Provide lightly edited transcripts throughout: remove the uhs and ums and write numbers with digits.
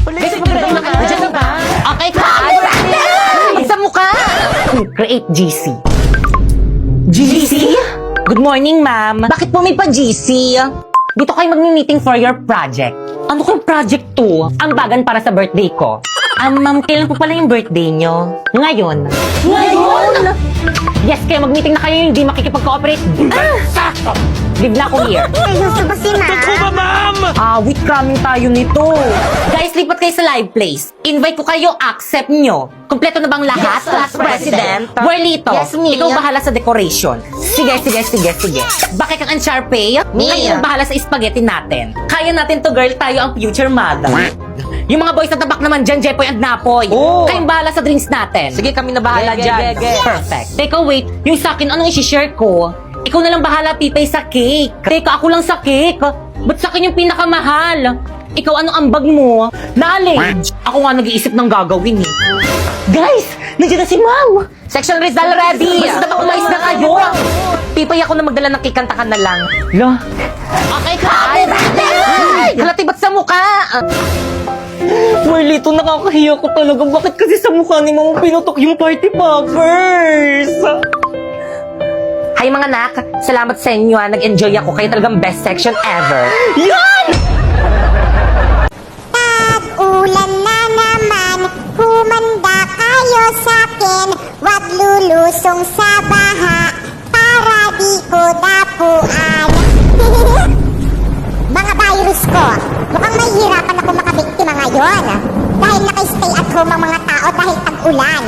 Basic pagkakaroon na ka. Diyan na ba? Okay ka. Sa mukha. Create GC. GC? Good morning, ma'am. Bakit po may pa-GC? Dito kayo mag-meeting for your project. Ano kayong project to? Ambagan para sa birthday ko. Ma'am, kailan po pala yung birthday nyo? Ngayon. Ngayon? Yes, kayo mag-meeting na kayo, hindi makikipag-cooperate. Sakto! Leave na ako here. Gusto ba si ma'am? Wait, coming tayo nito. Guys, lipat kayo sa live place. Invite ko kayo, accept nyo. Kompleto na bang lahat? Yes, class president. Whirlito, Yes, me. ikaw bahala sa decoration. Sige. Bakit kang Sharpay? Me. Ngayon, bahala sa spaghetti natin. Kaya natin to, girl. Tayo ang future mother. Yung mga boys na tabak naman dyan, Jepoy at Napoy. Oo. Kayong bahala sa drinks natin. Sige, kami na bahala dyan. Perfect. Teka, wait. Yung sa akin, anong isi-share ko? Ikaw na lang bahala, Pipay, sa cake. Teka, ako lang sa cake. Ba't sa akin yung pinakamahal? Ikaw, anong ambag mo? Knowledge. Ako nga nag-iisip ng gagawin eh. Guys, nandiyan na si Mau. Section Rizal ready! Basta ba umayos na kayo? Pipay ako na magdala ng cake, kantakan na lang. Lo. Okay ka. Halati ba't sa mukha? Marlito, nakakahiya ko talaga. Bakit kasi sa mukha ni Mama pinutok yung party poppers? Hi mga anak, salamat sa inyo ha. Nag-enjoy ako. Kayo talagang best section ever. Yan! Tag-ulan na naman, humanda kayo sa'kin. Huwag lulusong sa baha, para di ko dapuan. Mga virus ko, mukhang mahihirapan ako makabiktima ngayon. Dahil naka-stay at home ang mga tao dahil tag-ulan.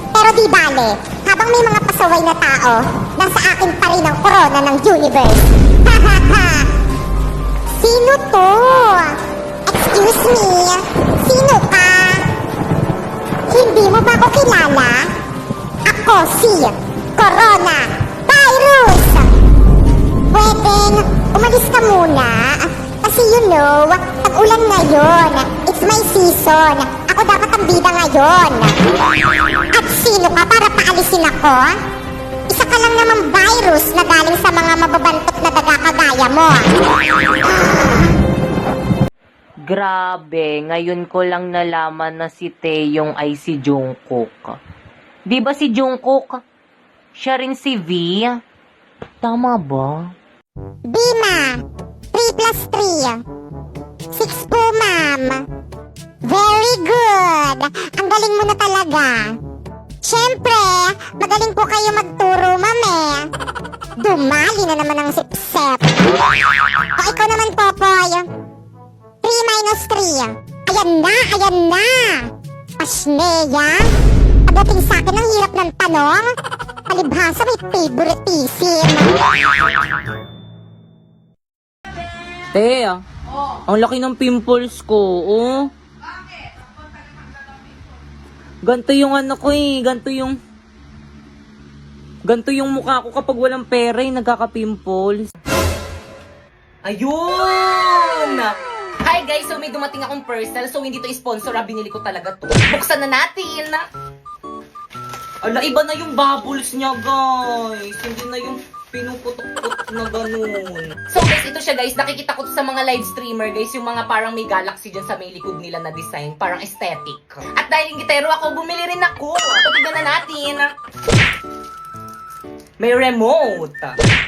Pero di bale, habang may mga pasaway na tao, nasa akin pa rin ang corona ng universe. Sino to? Excuse me, sino ka? Hindi mo ba ako kilala? Ako si Corona Virus! Pwedeng umalis ka muna. Kasi you know, tag-ulan ngayon. It's my season. Ako dapat ang bida ngayon. At sino ka para paalisin ako? Isa ka lang namang virus na galing sa mga mababantot na daga kagaya mo. Grabe, ngayon ko lang nalaman na si Taeyong ay si Jungkook. Di ba si Jungkook? Siya rin si V? Tama ba? Bima, 3 plus 3. 6 po, ma'am. Very good. Ang galing mo na talaga. Siyempre, magaling po kayo magturo, ma'am eh. Dumali na naman ang sipsep. O ikaw naman, Popoy. 3 minus 3. Ayan na. Pasneya. Pagdating sa akin, ang hirap ng tanong. Palibhasa may favoritism. Te, ang laki ng pimples ko, oh. Ganto yung ano ko eh, ganto yung mukha ko kapag walang pera eh, nagkaka-pimples. Ayun! Hi guys, so may dumating akong parcel, so hindi to sponsor, binili ko talaga to. Buksan na natin! Ala, iba na yung bubbles niya guys, hindi na yung pinuputok-putok na ganun. So guys, ito siya guys, nakikita ko to sa mga live streamer guys, yung mga parang may galaxy dyan sa may likod nila na design, parang aesthetic. At dahil yung gitero ako, bumili rin ako. Tignan na natin. May remote.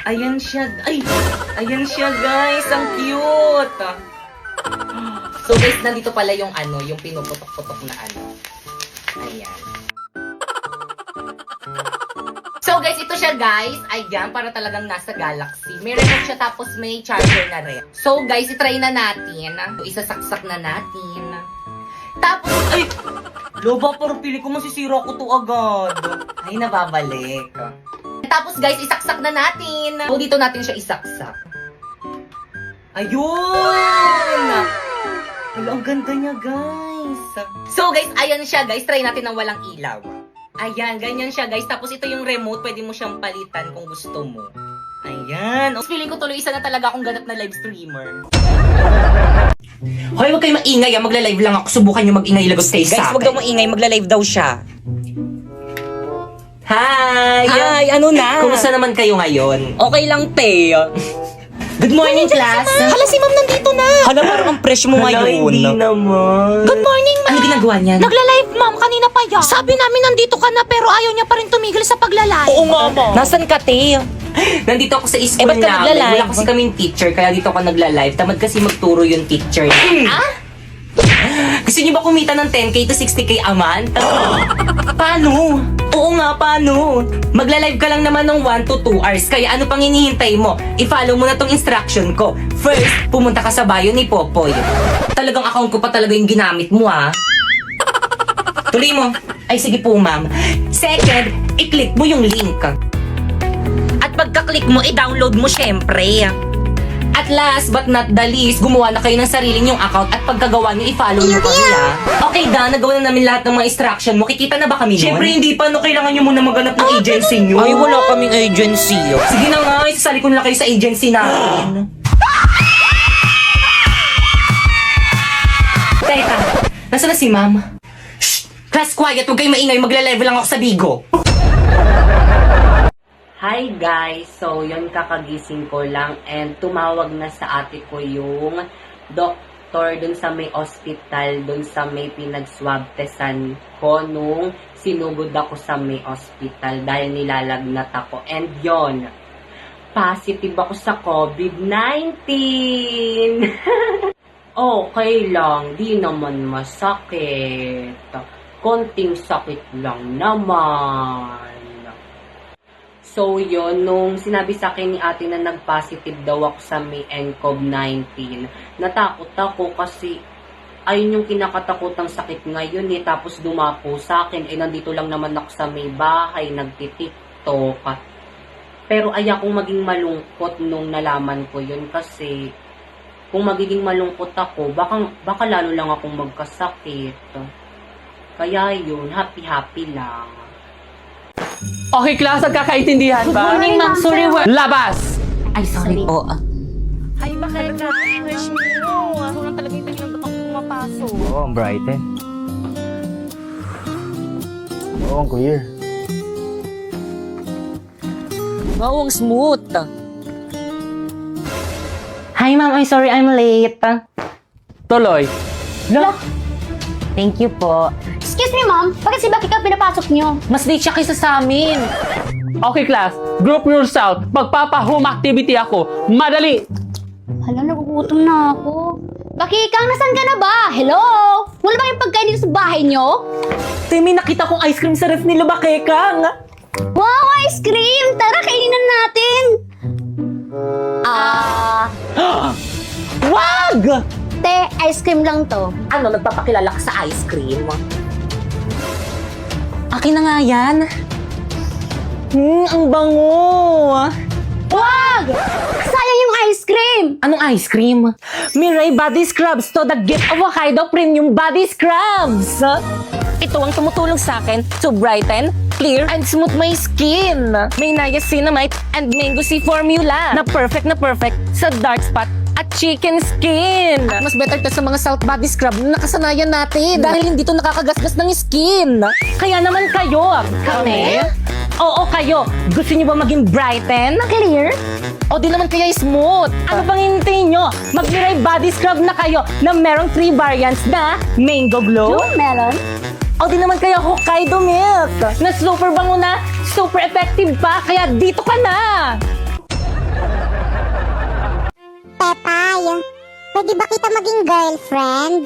Ayan siya. Ayan siya guys, ang cute. So guys, nandito pala yung ano, yung pinuputok-putok na ano. Ayan. So guys, ito siya guys. Ayan, para talagang nasa galaxy. May remote siya tapos may charger na rin. So guys, itry na natin. Isasaksak na natin. Tapos, ay! Loba, parang pili ko masisira ko to agad. Ay, nababalik. Tapos guys, isaksak na natin. So dito natin siya isaksak. Ayun! Ay, ang ganda niya guys. So guys, ayan siya guys. Try natin ng walang ilaw. Ayan, ganyan siya guys. Tapos ito yung remote, pwede mo siyang palitan kung gusto mo. Ayan. Feeling ko tuloy isa na talaga akong ganap na live streamer. Hoy, huwag kayo maingay ah. Magla-live lang ako. Subukan nyo mag-ingay lagot kayo sa Guys, akin. wag daw maingay. Magla-live daw siya. Hi! Hi, ano na? Kumusta naman kayo ngayon? Okay lang, te. Good morning, class! Hala, si ma'am nandito na. Hala, parang ang fresh mo Hala, ngayon. hindi naman. Good morning, ginagawa niyan? Nagla-live, ma'am. Kanina pa yan. Sabi namin nandito ka na pero ayaw niya pa rin tumigil sa pagla-live. Oo nga, ma'am. Nasaan ka, te? Nandito ako sa school ba't ka namin. nagla-live? Wala kasi kaming teacher, kaya dito ako nagla-live. Tamad kasi magturo yung teacher. Gusto niyo ba kumita ng 10k to 60k a month? Paano? Oo nga, paano? Magla-live ka lang naman ng 1 to 2 hours, kaya ano pang hinihintay mo? I-follow mo na tong instruction ko. First, pumunta ka sa bio ni Popoy. Talagang account ko pa talaga yung ginamit mo, ha? Tuloy mo. Ay, sige po, ma'am. Second, i-click mo yung link. At pagka-click mo, i-download mo syempre. At last but not the least, gumawa na kayo ng sarili nyong account at pagkagawa nyo, i-follow nyo kami, ha? Okay, Dan, nagawa na namin lahat ng mga instruction mo. Kikita na ba kami nun? Siyempre, hindi pa. No, kailangan nyo muna maghanap ng agency nyo. Ay, wala kaming agency. Sige na nga, isasali ko na kayo sa agency namin. Teka, nasa na si ma'am? Shh! Class quiet, huwag kayong maingay. Magla-level lang ako sa Bigo. Hi guys! So, yun kakagising ko lang and tumawag na sa ate ko yung doktor dun sa may hospital, dun sa may pinag-swab testan ko nung sinugod ako sa may hospital dahil nilalagnat ako. And yon, positive ako sa COVID-19! Okay lang, di naman masakit. Konting sakit lang naman. So yun, nung sinabi sa akin ni ate na nag-positive daw ako sa may nCoV-19, natakot ako kasi ayun yung kinakatakutang sakit ngayon eh. Tapos dumapo sa akin, eh nandito lang naman ako sa may bahay, nagtitiktok. Pero ayakong maging malungkot nung nalaman ko yun kasi kung magiging malungkot ako, baka lalo lang akong magkasakit. Kaya yun, happy-happy lang. Okay, class, nagkakaintindihan Good ba? morning, ma'am. Sorry, Labas! Ay, sorry po. Ay, bakit ka? Sobrang talaga yung tingin ng pumapasok. Oo, ang bright eh. Oo, ang clear. Wow, ang smooth. Hi, ma'am. I'm sorry I'm late. Tuloy. Thank you po. Excuse me, ma'am. Bakit si Becky ka pinapasok niyo? Mas late siya kaysa sa amin. Okay, class, group yourself. Magpapa-home activity ako. Madali! Hala, nagugutom na ako. Becky, Kang, nasan ka na ba? Hello? Wala ba yung pagkain dito sa bahay niyo? Te, may nakita kong ice cream sa ref nila, Bakekang. Wow, ice cream! Tara, kainin na natin! Wag! Te, ice cream lang to. Ano, nagpapakilala ka sa ice cream? Akin na nga yan. Ang bango. Wag! Sayang yung ice cream! Anong ice cream? Mirai Body Scrubs to the gift of Hokkaido Premium Body Scrubs. Ito ang tumutulong sa akin to brighten, clear, and smooth my skin. May niacinamide and mango sea formula na perfect sa dark spot at chicken skin. At mas better to sa mga South Body Scrub na nakasanayan natin dahil hindi to nakakagasgas ng skin. Kaya naman kayo. Kami? Oo, kayo. Gusto niyo ba maging brighten? Clear? O di naman kaya smooth. Ano pang hintayin nyo? Mag-Mirai Body Scrub na kayo na merong 3 variants na Mango Glow. Yung melon? O di naman kaya Hokkaido Milk na super bango na, super effective pa. Kaya dito ka na. Pepay, pwede ba kita maging girlfriend?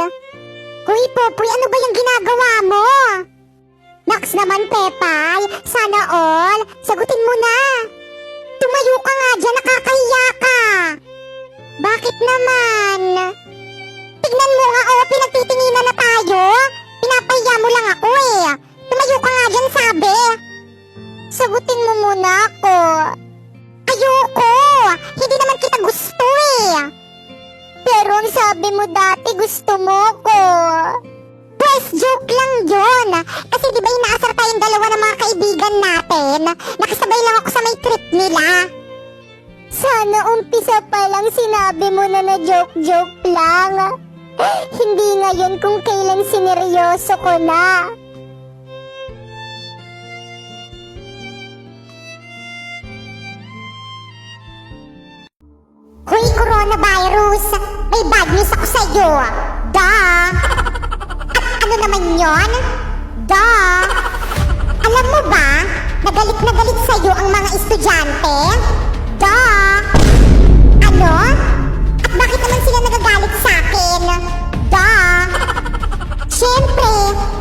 Hoy, Popoy, ano ba yung ginagawa mo? Naks naman, Pepay. Sana all. Sagutin mo na. Tumayo ka nga dyan, nakakahiya ka. Bakit naman? Tignan mo nga, oh, pinagtitinginan na tayo. Pinapahiya mo lang ako eh. Tumayo ka nga dyan, sabi. Sagutin mo muna ako. Ayoko. Hindi naman kita gusto eh. Pero ang sabi mo dati, gusto mo ko. Pues, joke lang yun. Kasi di ba inaasar tayong dalawa ng mga kaibigan natin? Nakasabay lang ako sa may trip nila. Sana umpisa pa lang sinabi mo na joke-joke lang. Hindi ngayon kung kailan sineryoso ko na. Hoy, coronavirus! May bad news ako sa'yo! Da! At ano naman yon? Duh! Alam mo ba, na galit sa'yo ang mga estudyante? Duh! Ano? At bakit naman sila nagagalit sa'kin? Duh! Siyempre,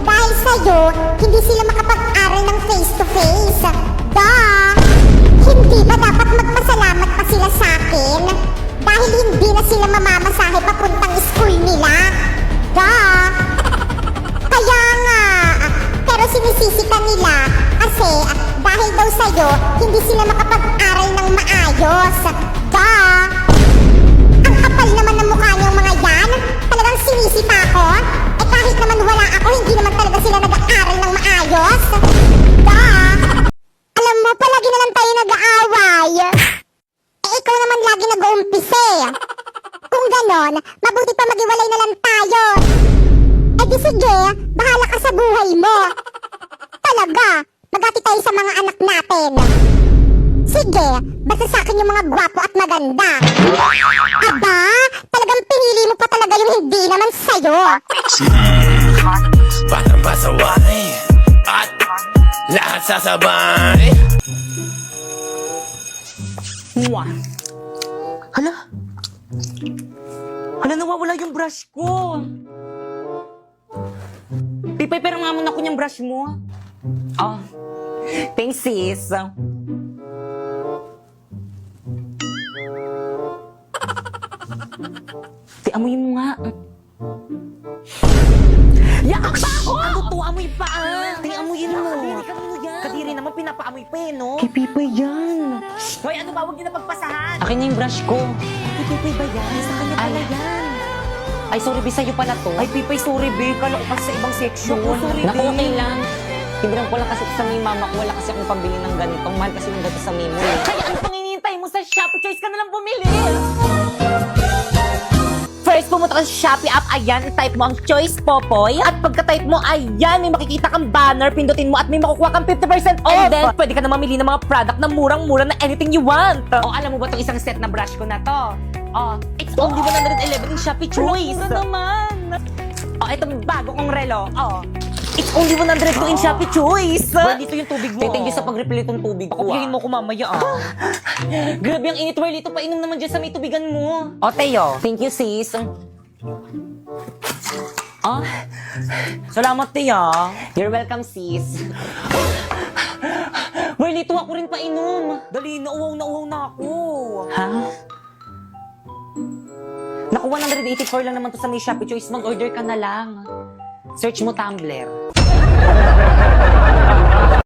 dahil sa'yo, hindi sila makapag-aral ng face-to-face. Duh! Hindi ba dapat magpasalamat pa sila sa'kin? Dahil hindi na sila mamamasahe papuntang school nila. Duh! Kaya nga, pero sinisisi ka nila kasi dahil daw sa'yo, hindi sila makapag-aral ng maayos. Duh! Ang kapal naman ng mukha niyong mga yan. Talagang sinisi pa ako. Eh kahit naman wala ako, hindi naman talaga sila nag-aaral ng maayos. Duh! Alam mo, palagi na lang tayo nag-aaway. Eh ikaw naman lagi nag-uumpise. Kung ganon, mabuti pa maghiwalay na lang tayo. Eh di sige, bahala ka sa buhay mo. Talaga, magati tayo sa mga anak natin. Sige, basta sa akin yung mga gwapo at maganda. Aba, talagang pinili mo pa talaga yung hindi naman sa'yo. Batang pasaway at lahat sasabay. Mwah. Hala? Hala, nawawala yung brush ko. Pipay, pero nga muna ko yung brush mo. Oh. Thanks, sis. Amoy mo nga. Yakak pa ako! Ano to? Amoy pa ah! Amoyin mo. Kadiri ka mo yan. Kadiri naman, pinapaamoy pa eh, no? Kay Pipay yan. Hoy, ano ba? Huwag niyo na pagpasahan. Akin na yung brush ko. Kay Pipay ba yan? Sa kanya pala yan. Ay, sorry, be, sa'yo pala to. Ay, Pipay, sorry, be. Kala ko kasi sa ibang section. Sorry, Naku, be. okay lang. Tindihan ko lang kasi sa may mama ko. Wala kasi akong pambili ng ganitong. Mahal kasi yung ganito sa memo. Kaya ano pang hinihintay mo sa Shopee? Choice ka na lang bumili. First, pumunta ka sa Shopee app, ayan, type mo ang Choice Popoy. At pagka-type mo, ayan, may makikita kang banner, pindutin mo at may makukuha kang 50% off. And then, pwede ka na mamili ng mga product na murang-mura na anything you want. O, alam mo ba itong isang set na brush ko na to? O, it's only 111 in Shopee Choice. Mura naman. O, ito bago kong relo. O, it's only 102 in Shopee Choice. Well, dito yung tubig mo. Thank you sa pag-refill itong tubig ko. Pakupihin mo ko mamaya ah. Grabe ang init, Whirly. Ito, painom naman dyan sa may tubigan mo. O, Teo. Thank you, sis. Ah, Salamat, Tia. you're welcome, sis. Whirly, ito ako rin painom. Dali, nauwaw na ako. Ha? Naku, 184 lang naman to sa may Shopee Choice. Mag-order ka na lang. Search mo Tumblr.